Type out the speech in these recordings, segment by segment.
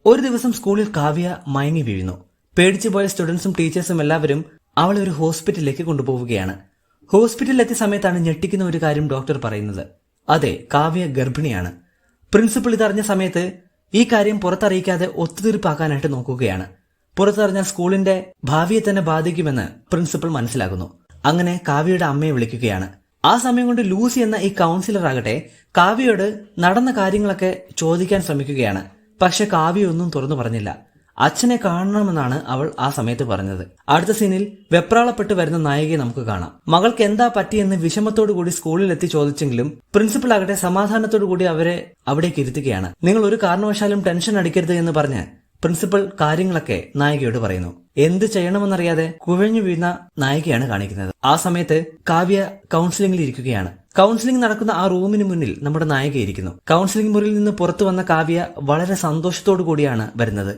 ഒരു ദിവസം സ്കൂളിൽ കാവ്യ മയങ്ങി വീഴുന്നു. പേടിച്ചുപോയ സ്റ്റുഡൻസും ടീച്ചേഴ്സും എല്ലാവരും അവളെ ഒരു ഹോസ്പിറ്റലിലേക്ക് കൊണ്ടുപോവുകയാണ്. ഹോസ്പിറ്റലിലെത്തിയ സമയത്താണ് ഞെട്ടിക്കുന്ന ഒരു കാര്യം ഡോക്ടർ പറയുന്നത്. അതെ, കാവ്യ ഗർഭിണിയാണ്. പ്രിൻസിപ്പൽ ഇതറിഞ്ഞ സമയത്ത് ഈ കാര്യം പുറത്തറിയിക്കാതെ ഒത്തുതീർപ്പാക്കാനായിട്ട് നോക്കുകയാണ്. പുറത്തറിഞ്ഞാൽ സ്കൂളിന്റെ ഭാവിയെ തന്നെ ബാധിക്കുമെന്ന് പ്രിൻസിപ്പൽ മനസ്സിലാകുന്നു. അങ്ങനെ കാവ്യയുടെ അമ്മയെ വിളിക്കുകയാണ്. ആ സമയം കൊണ്ട് ലൂസി എന്ന ഈ കൗൺസിലർ ആകട്ടെ കാവ്യയോട് നടന്ന കാര്യങ്ങളൊക്കെ ചോദിക്കാൻ ശ്രമിക്കുകയാണ്. പക്ഷെ കാവ്യ ഒന്നും തുറന്നു പറഞ്ഞില്ല. അച്ഛനെ കാണണമെന്നാണ് അവൾ ആ സമയത്ത് പറഞ്ഞത്. അടുത്ത സീനിൽ വെപ്രാളപ്പെട്ട് വരുന്ന നായികയെ നമുക്ക് കാണാം. മകൾക്ക് എന്താ പറ്റിയെന്ന് വിഷമത്തോടു കൂടി സ്കൂളിലെത്തി ചോദിച്ചെങ്കിലും പ്രിൻസിപ്പൽ ആകട്ടെ സമാധാനത്തോടു കൂടി അവരെ അവിടേക്ക് ഇരുത്തുകയാണ്. നിങ്ങൾ ഒരു കാരണവശാലും ടെൻഷൻ അടിക്കരുത് എന്ന് പറഞ്ഞ് പ്രിൻസിപ്പൽ കാര്യങ്ങളൊക്കെ നായികയോട് പറയുന്നു. എന്ത് ചെയ്യണമെന്നറിയാതെ കുഴഞ്ഞു വീഴുന്ന നായികയാണ് കാണിക്കുന്നത്. ആ സമയത്ത് കാവ്യ കൗൺസിലിംഗിൽ ഇരിക്കുകയാണ്. കൗൺസിലിംഗ് നടക്കുന്ന ആ റൂമിന് മുന്നിൽ നമ്മുടെ നായിക ഇരിക്കുന്നു. കൗൺസിലിംഗ് മുറിയിൽ നിന്ന് പുറത്തു വന്ന കാവ്യ വളരെ സന്തോഷത്തോടു കൂടിയാണ് വരുന്നത്.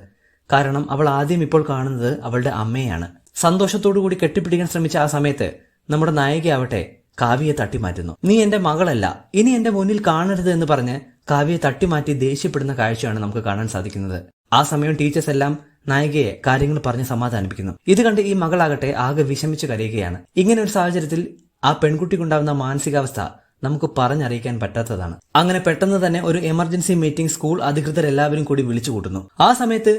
കാരണം അവൾ ആദ്യം ഇപ്പോൾ കാണുന്നത് അവളുടെ അമ്മയാണ്. സന്തോഷത്തോടു കൂടി കെട്ടിപ്പിടിക്കാൻ ശ്രമിച്ച ആ സമയത്ത് നമ്മുടെ നായികയാവട്ടെ കാവ്യയെ തട്ടിമാറ്റുന്നു. നീ എന്റെ മകളല്ല, ഇനി എന്റെ മുന്നിൽ കാണരുത് എന്ന് പറഞ്ഞ് കാവ്യയെ തട്ടിമാറ്റി ദേഷ്യപ്പെടുന്ന കാഴ്ചയാണ് നമുക്ക് കാണാൻ സാധിക്കുന്നത്. ആ സമയം ടീച്ചേഴ്സ് എല്ലാം നായികയെ കാര്യങ്ങൾ പറഞ്ഞ് സമാധാനിപ്പിക്കുന്നു. ഇത് കണ്ട് ഈ മകളാകട്ടെ ആകെ വിഷമിച്ച് കരയുകയാണ്. ഇങ്ങനെ ഒരു സാഹചര്യത്തിൽ ആ പെൺകുട്ടിക്കുണ്ടാവുന്ന മാനസികാവസ്ഥ നമുക്ക് പറഞ്ഞറിയിക്കാൻ പറ്റാത്തതാണ്. അങ്ങനെ പെട്ടെന്ന് തന്നെ ഒരു എമർജൻസി മീറ്റിംഗ് സ്കൂൾ അധികൃതർ എല്ലാവരും കൂടി വിളിച്ചു കൂട്ടുന്നു. ആ സമയത്ത്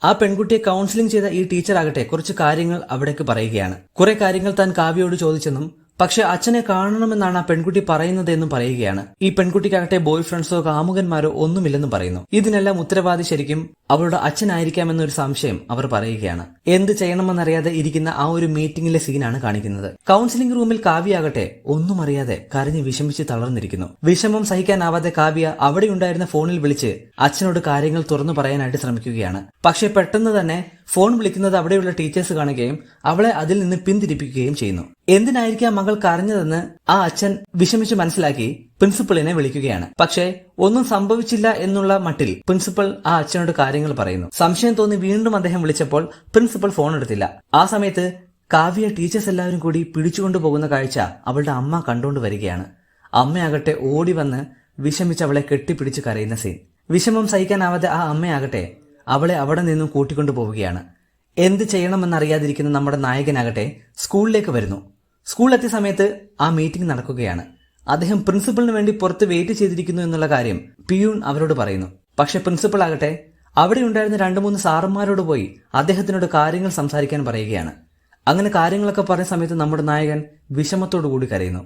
ആ പെൺകുട്ടിയെ കൗൺസിലിംഗ് ചെയ്ത ഈ ടീച്ചർ ആകട്ടെ കുറച്ച് കാര്യങ്ങൾ അവിടേക്ക് പറയുകയാണ്. കുറെ കാര്യങ്ങൾ താൻ കാവ്യയോട് ചോദിച്ചെന്നും പക്ഷെ അച്ഛനെ കാണണമെന്നാണ് ആ പെൺകുട്ടി പറയുന്നത് എന്നും പറയുകയാണ്. ഈ പെൺകുട്ടിക്കാകട്ടെ ബോയ് ഫ്രണ്ട്സോ കാമുകന്മാരോ ഒന്നുമില്ലെന്നും പറയുന്നു. ഇതിനെല്ലാം ഉത്തരവാദി ശരിക്കും അവളുടെ അച്ഛനായിരിക്കാമെന്നൊരു സംശയം അവർ പറയുകയാണ്. എന്ത് ചെയ്യണമെന്നറിയാതെ ഇരിക്കുന്ന ആ ഒരു മീറ്റിംഗിലെ സീനാണ് കാണിക്കുന്നത്. കൗൺസിലിംഗ് റൂമിൽ കാവ്യ ആകട്ടെ ഒന്നും അറിയാതെ കരഞ്ഞ് വിഷമിച്ച് തളർന്നിരിക്കുന്നു. വിഷമം സഹിക്കാനാവാതെ കാവ്യ അവിടെ ഉണ്ടായിരുന്ന ഫോണിൽ വിളിച്ച് അച്ഛനോട് കാര്യങ്ങൾ തുറന്നു പറയാനായിട്ട് ശ്രമിക്കുകയാണ്. പക്ഷെ പെട്ടെന്ന് തന്നെ ഫോൺ വിളിക്കുന്നത് അവിടെയുള്ള ടീച്ചേഴ്സ് കാണുകയും അവളെ അതിൽ നിന്ന് പിന്തിരിപ്പിക്കുകയും ചെയ്യുന്നു. എന്തിനായിരിക്കാം മകൾ കരഞ്ഞതെന്ന് ആ അച്ഛൻ വിഷമിച്ച് മനസ്സിലാക്കി പ്രിൻസിപ്പളിനെ വിളിക്കുകയാണ്. പക്ഷേ ഒന്നും സംഭവിച്ചില്ല എന്നുള്ള മട്ടിൽ പ്രിൻസിപ്പൽ ആ അച്ഛനോട് കാര്യങ്ങൾ പറയുന്നു. സംശയം തോന്നി വീണ്ടും അദ്ദേഹം വിളിച്ചപ്പോൾ പ്രിൻസിപ്പൽ ഫോൺ എടുത്തില്ല. ആ സമയത്ത് കാവ്യ ടീച്ചേഴ്സ് എല്ലാവരും കൂടി പിടിച്ചുകൊണ്ടു പോകുന്ന കാഴ്ച അവളുടെ അമ്മ കണ്ടുകൊണ്ട് വരികയാണ്. അമ്മയാകട്ടെ ഓടി വന്ന് വിഷമിച്ച് അവളെ കെട്ടിപ്പിടിച്ച് കരയുന്ന സീൻ. വിഷമം സഹിക്കാനാവാതെ ആ അമ്മയാകട്ടെ അവളെ അവിടെ നിന്നും കൂട്ടിക്കൊണ്ടു പോവുകയാണ്. എന്ത് ചെയ്യണമെന്നറിയാതിരിക്കുന്ന നമ്മുടെ നായകനാകട്ടെ സ്കൂളിലേക്ക് വരുന്നു. സ്കൂളിലെത്തിയ സമയത്ത് ആ മീറ്റിംഗ് നടക്കുകയാണ്. അദ്ദേഹം പ്രിൻസിപ്പളിന് വേണ്ടി പുറത്ത് വെയിറ്റ് ചെയ്തിരിക്കുന്നു എന്നുള്ള കാര്യം പിയൂൺ അവരോട് പറയുന്നു. പക്ഷെ പ്രിൻസിപ്പൾ ആകട്ടെ അവിടെ ഉണ്ടായിരുന്ന 2-3 സാറന്മാരോട് പോയി അദ്ദേഹത്തിനോട് കാര്യങ്ങൾ സംസാരിക്കാൻ പറയുകയാണ്. അങ്ങനെ കാര്യങ്ങളൊക്കെ പറഞ്ഞ സമയത്ത് നമ്മുടെ നായകൻ വിഷമത്തോടു കൂടി കരയുന്നു.